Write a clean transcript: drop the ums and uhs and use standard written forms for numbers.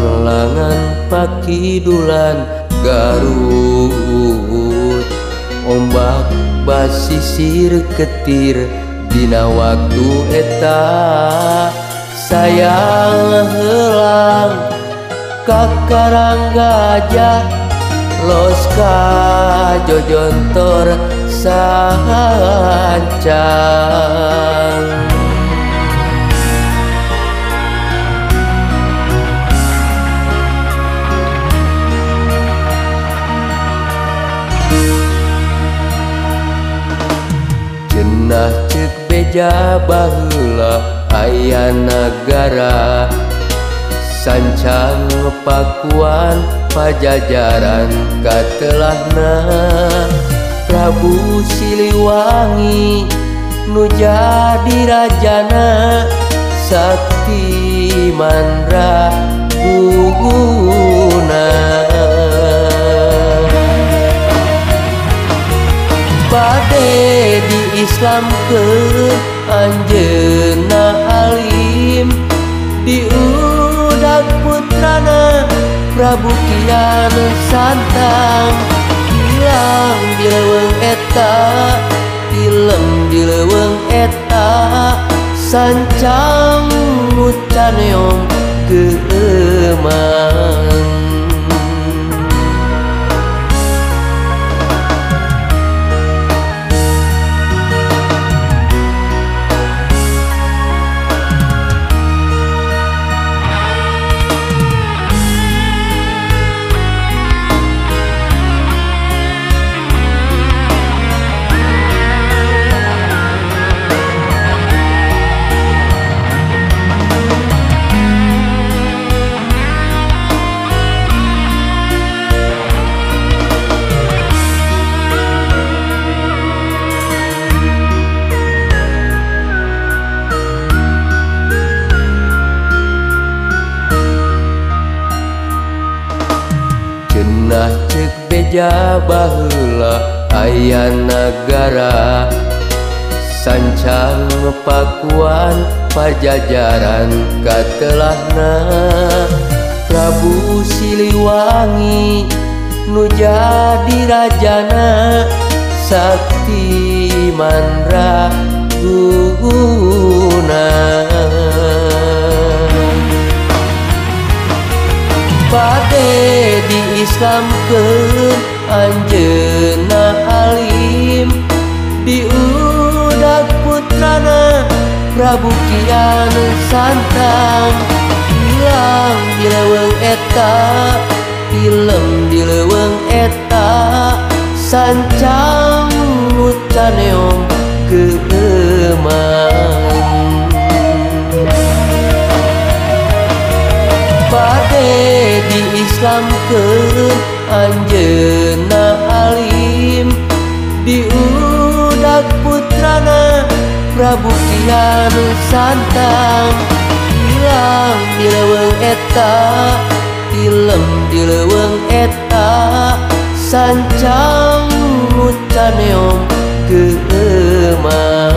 Panglangan pakidulan Garut, ombak basisir ketir dina waktu eta. Sayang helang ka Karang Gajah, los ka Jojontor sancang. Cenah ceuk beja baheula aya nagara, sancang pakuan Pajajaran katelahna. Prabu Siliwangi nu jadi rajana, sakti mandra guguna. Bade di Islam ke anjeunna alim, diudag putrana Prabu Kian Santang. Hilang di leuweung eta, tilem di leuweung eta, sancang nu caneong keueman. Cenah ceuk beja baheula aya nagara, sancang pakuan Pajajaran katelahna. Prabu Siliwangi nu jadi rajana, sakti mandra guguna. Bade di Islam ke anjeunna alim, diudag putrana Prabu Kian Santang. Hilang di leuweung eta, tilem di leuweung eta, sancang nu caneong keueman. Bade di Islam ke anjeunna alim, diudag putrana Prabu Kian Santang. Hilang di leuweung eta, tilem di leuweung eta, sancang nu caneong keueman.